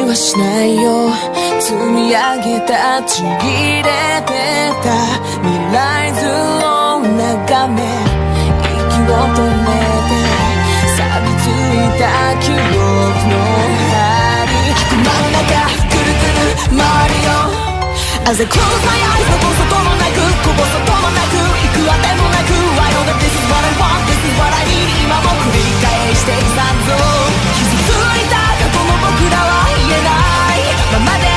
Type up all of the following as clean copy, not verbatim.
はしないよ。積み上げたちぎれてた未来図を眺め息を止めて錆びついた記憶の針雲の中ぐるぐる回るよ。As I close my eyes どこ外もなくこぼ外もなく行くあてもなく I know that this is what I want This is what I need 今も繰り返していさんぞ。傷ついた過去の僕らは言えないままで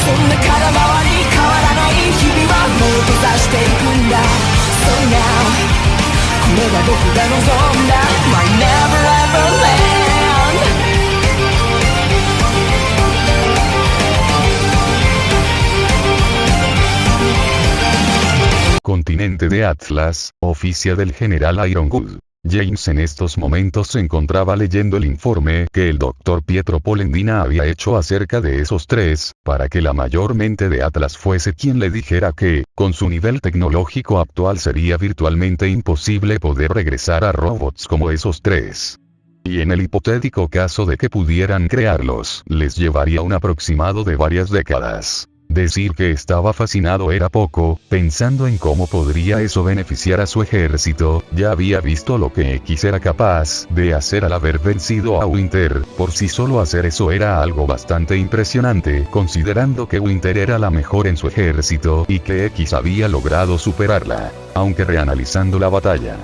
そんな空回り変わらない日々はもう閉ざしていくんだ。 So now これが僕が望んだ My never ever land Continente de Atlas, oficia del general Ironwood. James en estos momentos se encontraba leyendo el informe que el Dr. Pietro Polendina había hecho acerca de esos tres, para que la mayor mente de Atlas fuese quien le dijera que, con su nivel tecnológico actual sería virtualmente imposible poder regresar a robots como esos tres. Y en el hipotético caso de que pudieran crearlos, les llevaría un aproximado de varias décadas. Decir que estaba fascinado era poco, pensando en cómo podría eso beneficiar a su ejército, ya había visto lo que X era capaz de hacer al haber vencido a Winter, por sí solo hacer eso era algo bastante impresionante, considerando que Winter era la mejor en su ejército y que X había logrado superarla, aunque reanalizando la batalla.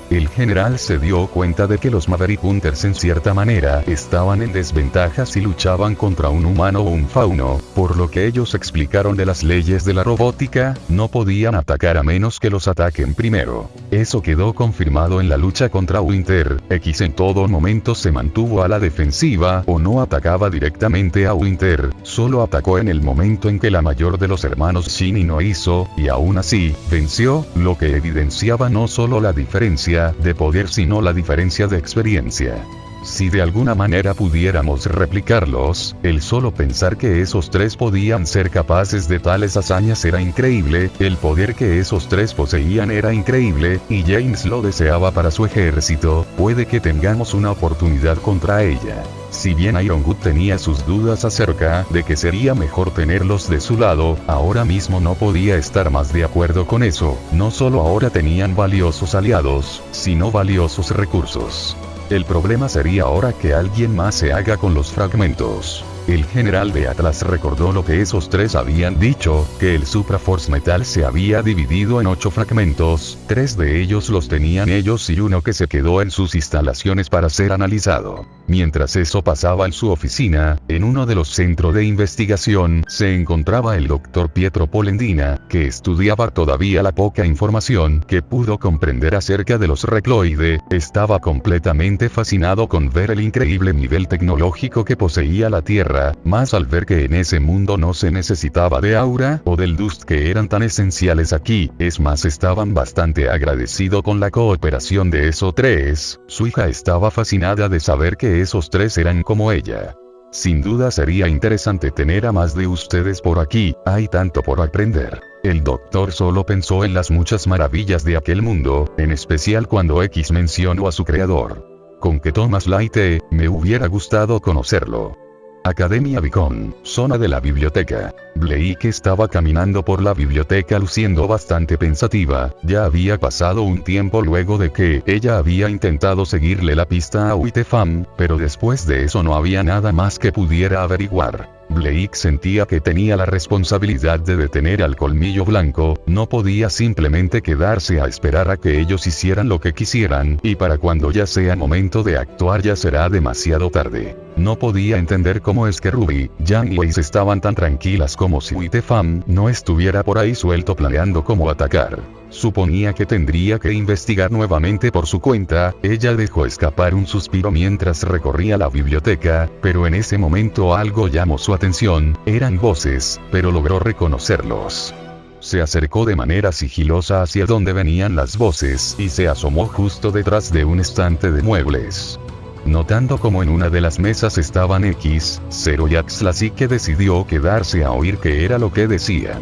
El general se dio cuenta de que los Maverick Hunters en cierta manera estaban en desventaja si luchaban contra un humano o un fauno, por lo que ellos explicaron de las leyes de la robótica, no podían atacar a menos que los ataquen primero. Eso quedó confirmado en la lucha contra Winter. X en todo momento se mantuvo a la defensiva o no atacaba directamente a Winter, solo atacó en el momento en que la mayor de los hermanos Shinny no hizo, y aún así, venció, lo que evidenciaba no solo la diferencia de poder sino la diferencia de experiencia. Si de alguna manera pudiéramos replicarlos, el solo pensar que esos tres podían ser capaces de tales hazañas era increíble, el poder que esos tres poseían era increíble, y James lo deseaba para su ejército, puede que tengamos una oportunidad contra ella. Si bien Ironwood tenía sus dudas acerca de que sería mejor tenerlos de su lado, ahora mismo no podía estar más de acuerdo con eso, no solo ahora tenían valiosos aliados, sino valiosos recursos. El problema sería ahora que alguien más se haga con los fragmentos. El general de Atlas recordó lo que esos tres habían dicho, que el Supra Force Metal se había dividido en 8 fragmentos, 3 de ellos los tenían ellos y uno que se quedó en sus instalaciones para ser analizado. Mientras eso pasaba en su oficina, en uno de los centros de investigación, se encontraba el Dr. Pietro Polendina, que estudiaba todavía la poca información que pudo comprender acerca de los Recloide, estaba completamente fascinado con ver el increíble nivel tecnológico que poseía la Tierra, más al ver que en ese mundo no se necesitaba de aura o del dust que eran tan esenciales aquí, es más estaban bastante agradecido con la cooperación de esos tres, su hija estaba fascinada de saber que esos tres eran como ella. Sin duda sería interesante tener a más de ustedes por aquí, hay tanto por aprender. El doctor solo pensó en las muchas maravillas de aquel mundo, en especial cuando X mencionó a su creador. Con que Thomas Light, me hubiera gustado conocerlo. Academia Beacon, zona de la biblioteca. Blake estaba caminando por la biblioteca luciendo bastante pensativa, ya había pasado un tiempo luego de que ella había intentado seguirle la pista a Whitefam, pero después de eso no había nada más que pudiera averiguar. Blake sentía que tenía la responsabilidad de detener al Colmillo Blanco, no podía simplemente quedarse a esperar a que ellos hicieran lo que quisieran, y para cuando ya sea momento de actuar ya será demasiado tarde. No podía entender cómo es que Ruby, Jan y Ace estaban tan tranquilas como si Whitefam no estuviera por ahí suelto planeando cómo atacar. Suponía que tendría que investigar nuevamente por su cuenta, ella dejó escapar un suspiro mientras recorría la biblioteca, pero en ese momento algo llamó su atención, eran voces, pero logró reconocerlos. Se acercó de manera sigilosa hacia donde venían las voces y se asomó justo detrás de un estante de muebles. Notando como en una de las mesas estaban X, Zero y Axla, así que decidió quedarse a oír qué era lo que decían.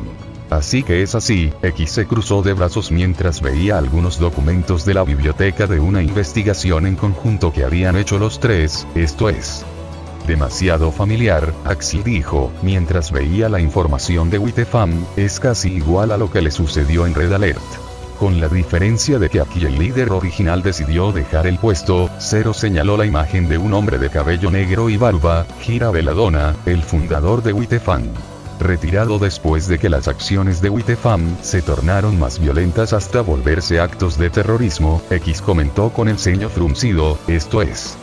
Así que es así, X se cruzó de brazos mientras veía algunos documentos de la biblioteca de una investigación en conjunto que habían hecho los tres, esto es. demasiado familiar, Axel dijo, mientras veía la información de Witefam, es casi igual a lo que le sucedió en Red Alert. Con la diferencia de que aquí el líder original decidió dejar el puesto, Zero señaló la imagen de un hombre de cabello negro y barba, Gira Belladonna, el fundador de Witefam. Retirado después de que las acciones de Witefam se tornaron más violentas hasta volverse actos de terrorismo, X comentó con el ceño fruncido, esto es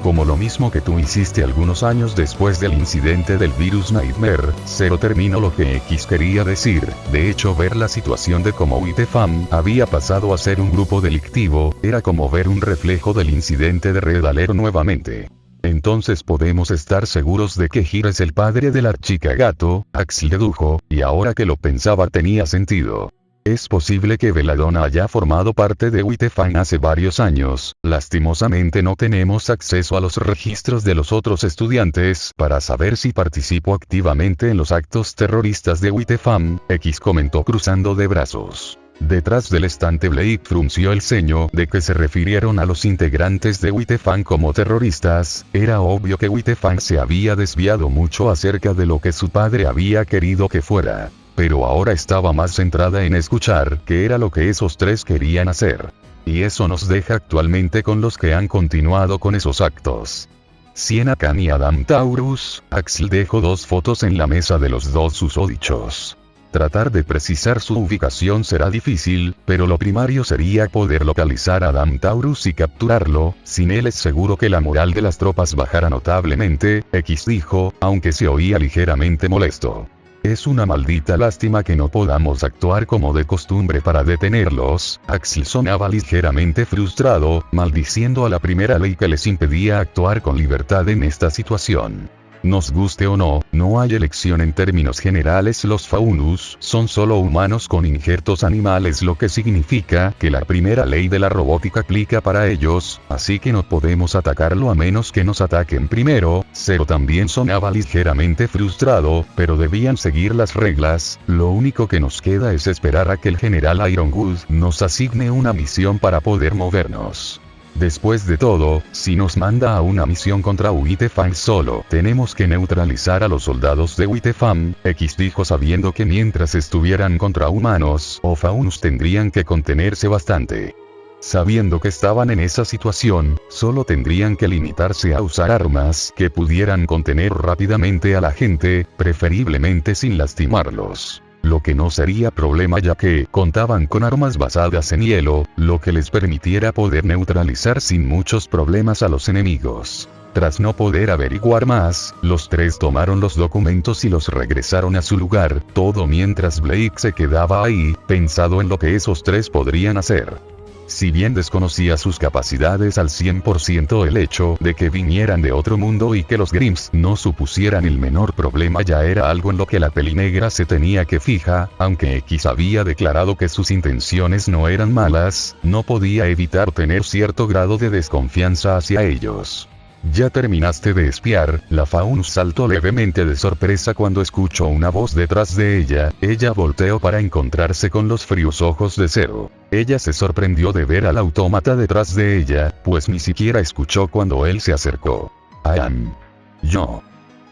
como lo mismo que tú hiciste algunos años después del incidente del virus Nightmare. Zero terminó lo que X quería decir. De hecho, ver la situación de cómo Witefam había pasado a ser un grupo delictivo, era como ver un reflejo del incidente de Red Alert nuevamente. Entonces podemos estar seguros de que Gira es el padre del archicagato, Axel dedujo, y ahora que lo pensaba tenía sentido. Es posible que Belladonna haya formado parte de Witefam hace varios años, lastimosamente no tenemos acceso a los registros de los otros estudiantes para saber si participó activamente en los actos terroristas de Witefam, X comentó cruzando de brazos. Detrás del estante Blake frunció el ceño de que se refirieron a los integrantes de Witefam como terroristas. Era obvio que Witefam se había desviado mucho acerca de lo que su padre había querido que fuera. Pero ahora estaba más centrada en escuchar qué era lo que esos tres querían hacer. Y eso nos deja actualmente con los que han continuado con esos actos. Sienna Khan y Adam Taurus. Axel dejó dos fotos en la mesa de los dos susodichos. Tratar de precisar su ubicación será difícil, pero lo primario sería poder localizar a Adam Taurus y capturarlo. Sin él es seguro que la moral de las tropas bajará notablemente, X dijo, aunque se oía ligeramente molesto. Es una maldita lástima que no podamos actuar como de costumbre para detenerlos. Axel sonaba ligeramente frustrado, maldiciendo a la primera ley que les impedía actuar con libertad en esta situación. Nos guste o no, no hay elección en términos generales. Los Faunus son solo humanos con injertos animales, lo que significa que la primera ley de la robótica aplica para ellos, así que no podemos atacarlo a menos que nos ataquen primero. Zero también sonaba ligeramente frustrado, pero debían seguir las reglas. Lo único que nos queda es esperar a que el general Ironwood nos asigne una misión para poder movernos. Después de todo, si nos manda a una misión contra Witefam solo, tenemos que neutralizar a los soldados de Witefam, X dijo sabiendo que mientras estuvieran contra humanos o Faunus tendrían que contenerse bastante. Sabiendo que estaban en esa situación, solo tendrían que limitarse a usar armas que pudieran contener rápidamente a la gente, preferiblemente sin lastimarlos. Lo que no sería problema ya que contaban con armas basadas en hielo, lo que les permitiera poder neutralizar sin muchos problemas a los enemigos. Tras no poder averiguar más, los tres tomaron los documentos y los regresaron a su lugar, todo mientras Blake se quedaba ahí, pensando en lo que esos tres podrían hacer. Si bien desconocía sus capacidades al 100%, el hecho de que vinieran de otro mundo y que los Grimms no supusieran el menor problema ya era algo en lo que la pelinegra se tenía que fijar. Aunque X había declarado que sus intenciones no eran malas, no podía evitar tener cierto grado de desconfianza hacia ellos. ¿Ya terminaste de espiar? La Faunus saltó levemente de sorpresa cuando escuchó una voz detrás de ella. Ella volteó para encontrarse con los fríos ojos de Zero. Ella se sorprendió de ver al autómata detrás de ella, pues ni siquiera escuchó cuando él se acercó. Yo.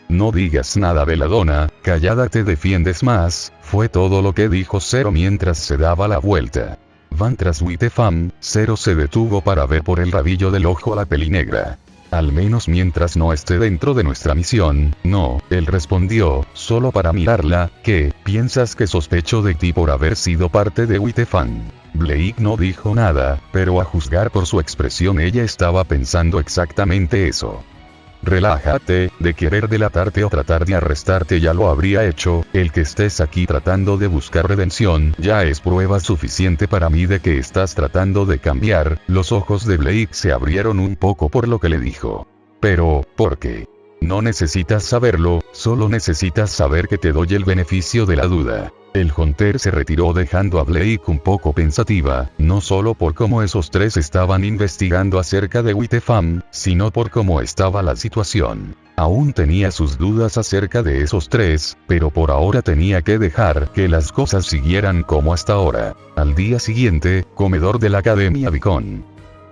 No digas nada, Belladonna, callada te defiendes más, fue todo lo que dijo Zero mientras se daba la vuelta. Van tras Witefam. Zero se detuvo para ver por el rabillo del ojo a la pelinegra. Al menos mientras no esté dentro de nuestra misión, no, él respondió, solo para mirarla. ¿Qué, piensas que sospecho de ti por haber sido parte de Witefam? Blake no dijo nada, pero a juzgar por su expresión ella estaba pensando exactamente eso. Relájate, de querer delatarte o tratar de arrestarte ya lo habría hecho, el que estés aquí tratando de buscar redención ya es prueba suficiente para mí de que estás tratando de cambiar. Los ojos de Blake se abrieron un poco por lo que le dijo. Pero, ¿por qué? No necesitas saberlo, solo necesitas saber que te doy el beneficio de la duda. El Hunter se retiró dejando a Blake un poco pensativa, no solo por cómo esos tres estaban investigando acerca de Witefam, sino por cómo estaba la situación. Aún tenía sus dudas acerca de esos tres, pero por ahora tenía que dejar que las cosas siguieran como hasta ahora. Al día siguiente, comedor de la Academia Beacon.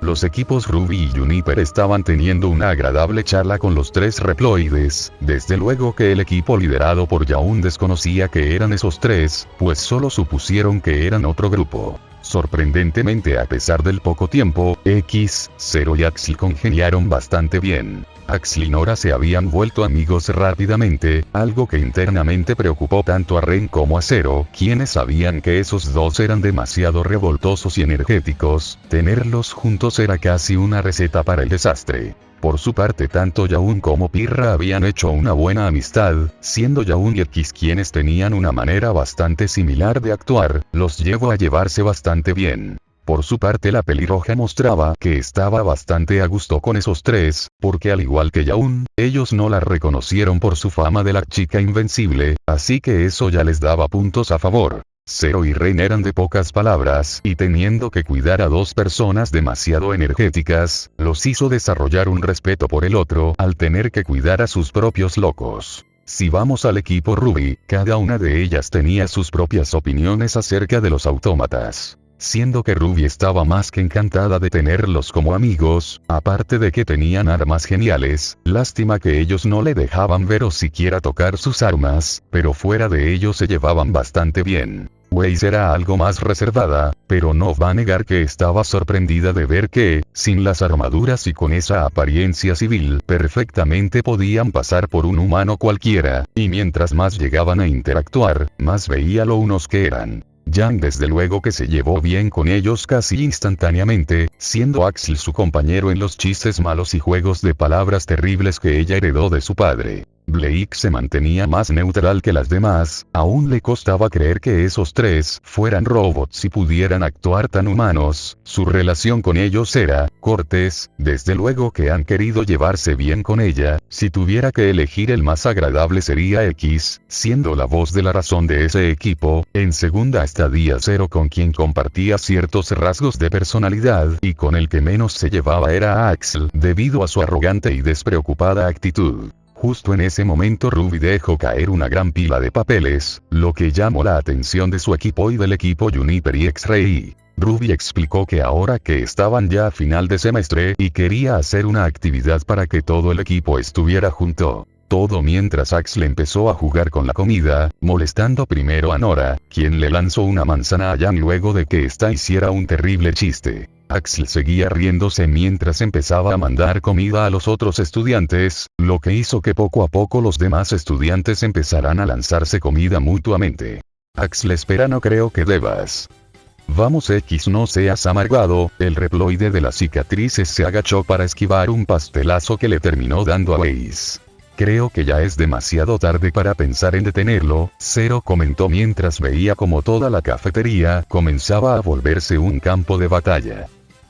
Los equipos Ruby y Juniper estaban teniendo una agradable charla con los tres Reploides. Desde luego que el equipo liderado por Yaun desconocía que eran esos tres, pues solo supusieron que eran otro grupo. Sorprendentemente, a pesar del poco tiempo, X, Zero y Axl congeniaron bastante bien. Axl y Nora se habían vuelto amigos rápidamente, algo que internamente preocupó tanto a Ren como a Zero, quienes sabían que esos dos eran demasiado revoltosos y energéticos. Tenerlos juntos era casi una receta para el desastre. Por su parte, tanto Yaun como Pirra habían hecho una buena amistad, siendo Yaun y X quienes tenían una manera bastante similar de actuar, los llevó a llevarse bastante bien. Por su parte, la pelirroja mostraba que estaba bastante a gusto con esos tres, porque al igual que Yaun, ellos no la reconocieron por su fama de la chica invencible, así que eso ya les daba puntos a favor. Zero y Ren eran de pocas palabras, y teniendo que cuidar a dos personas demasiado energéticas, los hizo desarrollar un respeto por el otro, al tener que cuidar a sus propios locos. Si vamos al equipo Ruby, cada una de ellas tenía sus propias opiniones acerca de los autómatas. Siendo que Ruby estaba más que encantada de tenerlos como amigos, aparte de que tenían armas geniales, lástima que ellos no le dejaban ver o siquiera tocar sus armas, pero fuera de ello se llevaban bastante bien. Weiss era algo más reservada, pero no va a negar que estaba sorprendida de ver que, sin las armaduras y con esa apariencia civil, perfectamente podían pasar por un humano cualquiera, y mientras más llegaban a interactuar, más veía lo unos que eran. Yang desde luego que se llevó bien con ellos casi instantáneamente, siendo Axl su compañero en los chistes malos y juegos de palabras terribles que ella heredó de su padre. Blake se mantenía más neutral que las demás, aún le costaba creer que esos tres fueran robots y pudieran actuar tan humanos. Su relación con ellos era cortés, desde luego que han querido llevarse bien con ella. Si tuviera que elegir, el más agradable sería X, siendo la voz de la razón de ese equipo. En segunda estadía Zero, con quien compartía ciertos rasgos de personalidad, y con el que menos se llevaba era Axl, debido a su arrogante y despreocupada actitud. Justo en ese momento Ruby dejó caer una gran pila de papeles, lo que llamó la atención de su equipo y del equipo Juniper y X-Ray. Ruby explicó que ahora que estaban ya a final de semestre y quería hacer una actividad para que todo el equipo estuviera junto. Todo mientras Axl empezó a jugar con la comida, molestando primero a Nora, quien le lanzó una manzana a Yang luego de que ésta hiciera un terrible chiste. Axl seguía riéndose mientras empezaba a mandar comida a los otros estudiantes, lo que hizo que poco a poco los demás estudiantes empezaran a lanzarse comida mutuamente. Axl, espera, no creo que debas. Vamos X, no seas amargado. El reploide de las cicatrices se agachó para esquivar un pastelazo que le terminó dando a Weiss. Creo que ya es demasiado tarde para pensar en detenerlo, Zero comentó mientras veía como toda la cafetería comenzaba a volverse un campo de batalla.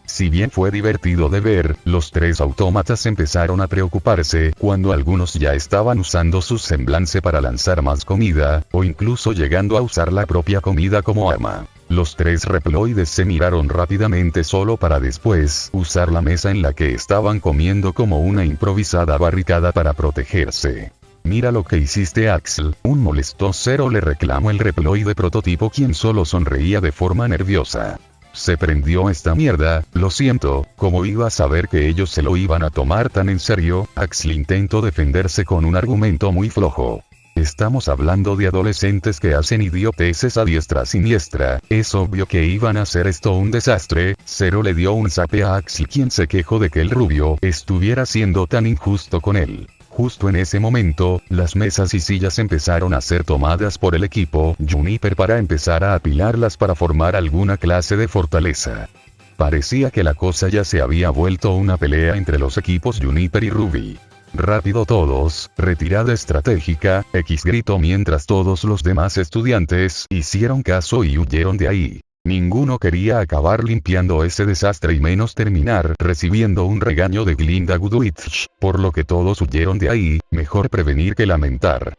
Si bien fue divertido de ver, los tres autómatas empezaron a preocuparse cuando algunos ya estaban usando su semblance para lanzar más comida, o incluso llegando a usar la propia comida como arma. Los tres reploides se miraron rápidamente solo para después usar la mesa en la que estaban comiendo como una improvisada barricada para protegerse. Mira lo que hiciste, Axl, un molesto Zero le reclamó el reploide prototipo, quien solo sonreía de forma nerviosa. Se prendió esta mierda, lo siento, ¿cómo iba a saber que ellos se lo iban a tomar tan en serio? Axl intentó defenderse con un argumento muy flojo. Estamos hablando de adolescentes que hacen idioteces a diestra y siniestra, es obvio que iban a hacer esto un desastre. Zero le dio un zape a Axl, quien se quejó de que el rubio estuviera siendo tan injusto con él. Justo en ese momento, las mesas y sillas empezaron a ser tomadas por el equipo Juniper para empezar a apilarlas para formar alguna clase de fortaleza. Parecía que la cosa ya se había vuelto una pelea entre los equipos Juniper y Ruby. Rápido todos, retirada estratégica, X gritó mientras todos los demás estudiantes hicieron caso y huyeron de ahí. Ninguno quería acabar limpiando ese desastre y menos terminar recibiendo un regaño de Glinda Goodwitch, por lo que todos huyeron de ahí, mejor prevenir que lamentar.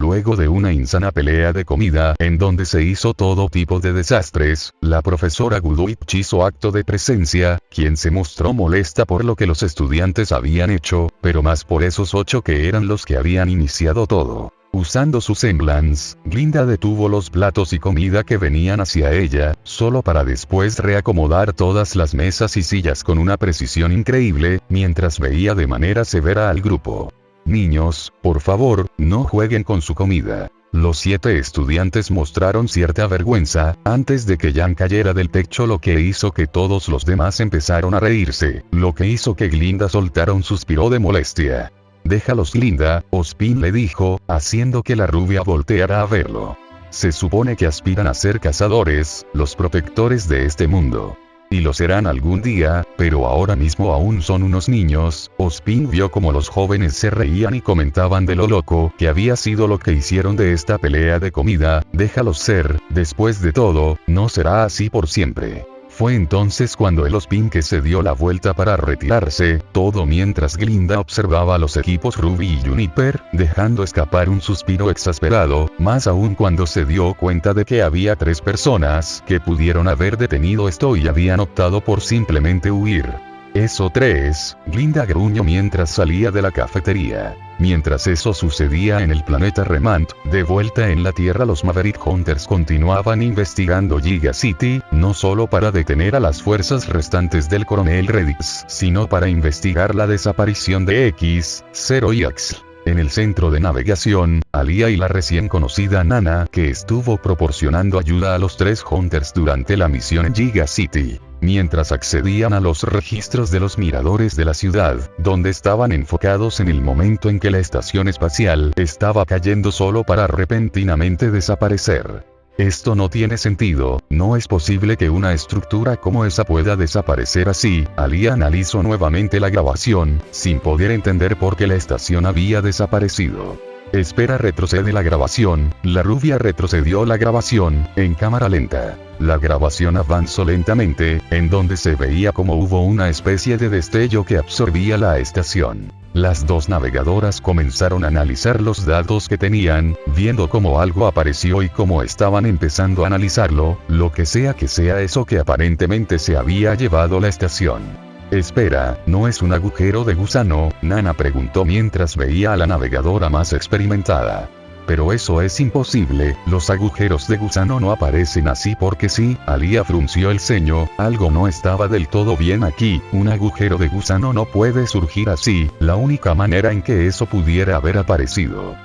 Luego de una insana pelea de comida en donde se hizo todo tipo de desastres, la profesora Goodwitch hizo acto de presencia, quien se mostró molesta por lo que los estudiantes habían hecho, pero más por esos 8 que eran los que habían iniciado todo. Usando su semblance, Glinda detuvo los platos y comida que venían hacia ella, solo para después reacomodar todas las mesas y sillas con una precisión increíble, mientras veía de manera severa al grupo. Niños, por favor, no jueguen con su comida. Los 7 estudiantes mostraron cierta vergüenza, antes de que Jan cayera del techo, lo que hizo que todos los demás empezaron a reírse, lo que hizo que Glinda soltara un suspiro de molestia. «Déjalos, Glinda», Ozpin le dijo, haciendo que la rubia volteara a verlo. Se supone que aspiran a ser cazadores, los protectores de este mundo. Y lo serán algún día, pero ahora mismo aún son unos niños. Ozpin vio como los jóvenes se reían y comentaban de lo loco que había sido lo que hicieron de esta pelea de comida. Déjalos ser, después de todo, no será así por siempre. Fue entonces cuando el Ozpin que se dio la vuelta para retirarse, todo mientras Glinda observaba a los equipos Ruby y Juniper, dejando escapar un suspiro exasperado, más aún cuando se dio cuenta de que había 3 personas que pudieron haber detenido esto y habían optado por simplemente huir. «Eso 3, Glinda gruñó mientras salía de la cafetería. Mientras eso sucedía en el planeta Remant, de vuelta en la Tierra, los Maverick Hunters continuaban investigando Giga City, no solo para detener a las fuerzas restantes del coronel Redix, sino para investigar la desaparición de X, Zero y Axl. En el centro de navegación, Alia y la recién conocida Nana, que estuvo proporcionando ayuda a los 3 Hunters durante la misión en Giga City, mientras accedían a los registros de los miradores de la ciudad, donde estaban enfocados en el momento en que la estación espacial estaba cayendo solo para repentinamente desaparecer. Esto no tiene sentido, no es posible que una estructura como esa pueda desaparecer así. Alia analizó nuevamente la grabación, sin poder entender por qué la estación había desaparecido. Espera, retrocede la grabación. La rubia retrocedió la grabación, en cámara lenta. La grabación avanzó lentamente, en donde se veía como hubo una especie de destello que absorbía la estación. Las 2 navegadoras comenzaron a analizar los datos que tenían, viendo cómo algo apareció y cómo estaban empezando a analizarlo, lo que sea eso que aparentemente se había llevado la estación. «Espera, ¿no es un agujero de gusano?», Nana preguntó mientras veía a la navegadora más experimentada. «Pero eso es imposible, los agujeros de gusano no aparecen así porque sí». Alia frunció el ceño, algo no estaba del todo bien aquí. Un agujero de gusano no puede surgir así, la única manera en que eso pudiera haber aparecido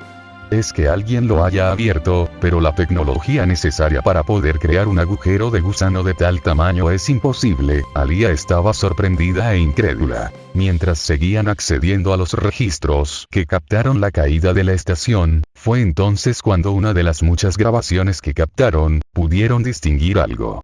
es que alguien lo haya abierto, pero la tecnología necesaria para poder crear un agujero de gusano de tal tamaño es imposible. Alia estaba sorprendida e incrédula. Mientras seguían accediendo a los registros que captaron la caída de la estación, fue entonces cuando una de las muchas grabaciones que captaron, pudieron distinguir algo.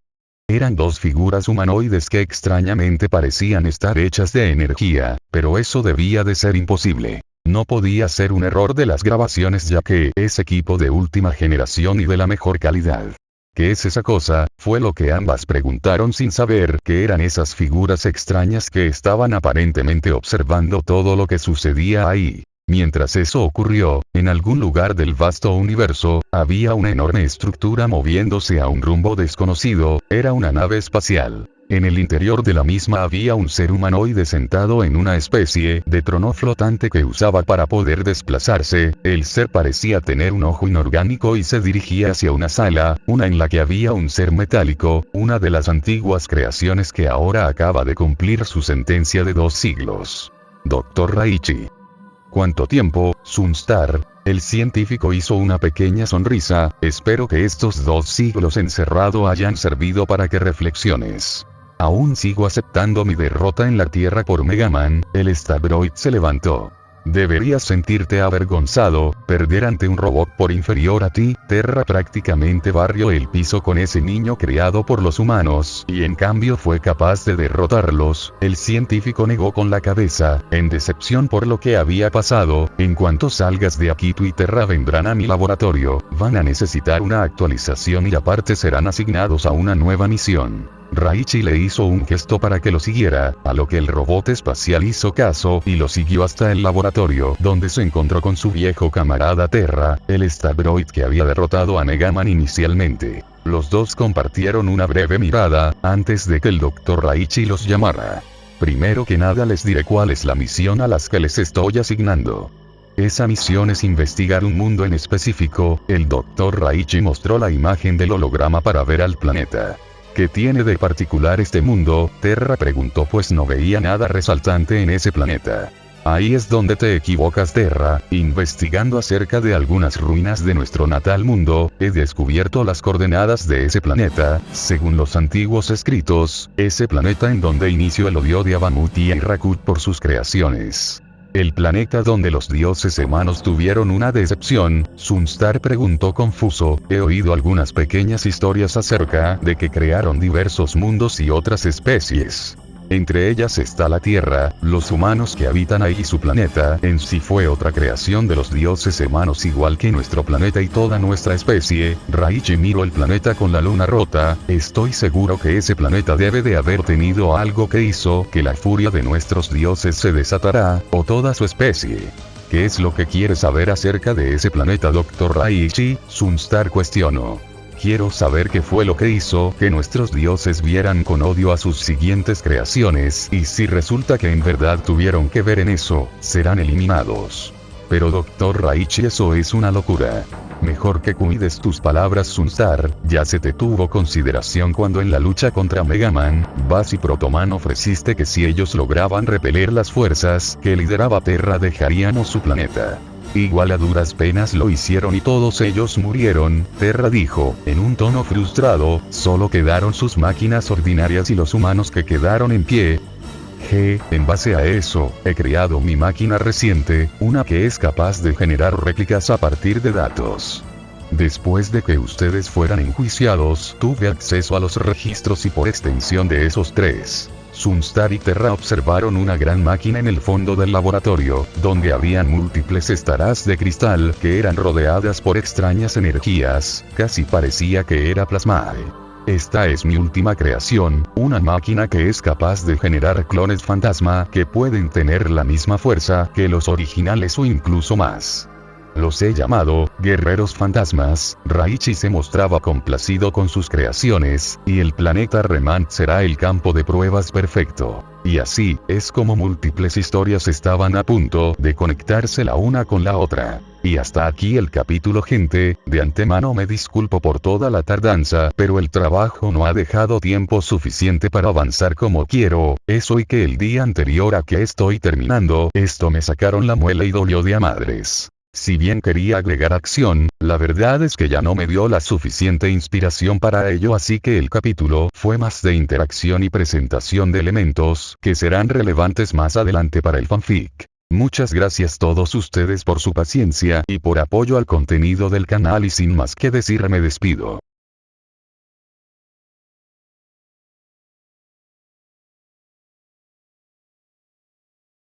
Eran 2 figuras humanoides que extrañamente parecían estar hechas de energía, pero eso debía de ser imposible. No podía ser un error de las grabaciones, ya que es equipo de última generación y de la mejor calidad. ¿Qué es esa cosa?, fue lo que ambas preguntaron sin saber qué eran esas figuras extrañas que estaban aparentemente observando todo lo que sucedía ahí. Mientras eso ocurrió, en algún lugar del vasto universo, había una enorme estructura moviéndose a un rumbo desconocido. Era una nave espacial. En el interior de la misma había un ser humanoide sentado en una especie de trono flotante que usaba para poder desplazarse. El ser parecía tener un ojo inorgánico y se dirigía hacia una sala, una en la que había un ser metálico, una de las antiguas creaciones que ahora acaba de cumplir su sentencia de 2 siglos. Dr. Raichi. ¿Cuánto tiempo, Sunstar? El científico hizo una pequeña sonrisa. Espero que estos 2 siglos encerrado hayan servido para que reflexiones. Aún sigo aceptando mi derrota en la Tierra por Mega Man. El Stabroid se levantó. Deberías sentirte avergonzado, perder ante un robot por inferior a ti. Terra prácticamente barrió el piso con ese niño creado por los humanos, y en cambio fue capaz de derrotarlos. El científico negó con la cabeza, en decepción por lo que había pasado. En cuanto salgas de aquí, tú y Terra vendrán a mi laboratorio. Van a necesitar una actualización y aparte serán asignados a una nueva misión. Raichi le hizo un gesto para que lo siguiera, a lo que el robot espacial hizo caso y lo siguió hasta el laboratorio, donde se encontró con su viejo camarada Terra, el Stabroid que había derrotado a Mega Man inicialmente. Los 2 compartieron una breve mirada, antes de que el Dr. Raichi los llamara. Primero que nada les diré cuál es la misión a las que les estoy asignando. Esa misión es investigar un mundo en específico. El Dr. Raichi mostró la imagen del holograma para ver al planeta. ¿Qué tiene de particular este mundo? Terra preguntó, pues no veía nada resaltante en ese planeta. Ahí es donde te equivocas, Terra. Investigando acerca de algunas ruinas de nuestro natal mundo, he descubierto las coordenadas de ese planeta. Según los antiguos escritos, ese planeta en donde inició el odio de Abamuth y Irakut por sus creaciones. El planeta donde los dioses humanos tuvieron una decepción. Sunstar preguntó confuso. He oído algunas pequeñas historias acerca de que crearon diversos mundos y otras especies. Entre ellas está la Tierra. Los humanos que habitan ahí, su planeta en sí fue otra creación de los dioses humanos, igual que nuestro planeta y toda nuestra especie. Raichi miró el planeta con la luna rota. Estoy seguro que ese planeta debe de haber tenido algo que hizo que la furia de nuestros dioses se desatara, o toda su especie. ¿Qué es lo que quiere saber acerca de ese planeta, Dr. Raichi? Sunstar cuestionó. Quiero saber qué fue lo que hizo que nuestros dioses vieran con odio a sus siguientes creaciones, y si resulta que en verdad tuvieron que ver en eso, serán eliminados. Pero Dr. Raichi, eso es una locura. Mejor que cuides tus palabras, Sunstar. Ya se te tuvo consideración cuando en la lucha contra Mega Man, Bass y Protoman ofreciste que si ellos lograban repeler las fuerzas que lideraba Terra, dejaríamos su planeta. Igual a duras penas lo hicieron y todos ellos murieron. Terra dijo, en un tono frustrado. Solo quedaron sus máquinas ordinarias y los humanos que quedaron en pie. En base a eso, he creado mi máquina reciente, una que es capaz de generar réplicas a partir de datos. Después de que ustedes fueran enjuiciados, tuve acceso a los registros y por extensión de esos tres. Sunstar y Terra observaron una gran máquina en el fondo del laboratorio, donde habían múltiples estaras de cristal que eran rodeadas por extrañas energías. Casi parecía que era plasma. Esta es mi última creación, una máquina que es capaz de generar clones fantasma que pueden tener la misma fuerza que los originales o incluso más. Los he llamado guerreros fantasmas. Raichi se mostraba complacido con sus creaciones, y el planeta Remand será el campo de pruebas perfecto. Y así, es como múltiples historias estaban a punto de conectarse la una con la otra. Y hasta aquí el capítulo, gente. De antemano me disculpo por toda la tardanza, pero el trabajo no ha dejado tiempo suficiente para avanzar como quiero. Eso y que el día anterior a que estoy terminando esto me sacaron la muela y dolió de a madres. Si bien quería agregar acción, la verdad es que ya no me dio la suficiente inspiración para ello, así que el capítulo fue más de interacción y presentación de elementos que serán relevantes más adelante para el fanfic. Muchas gracias todos ustedes por su paciencia y por apoyo al contenido del canal, y sin más que decir me despido.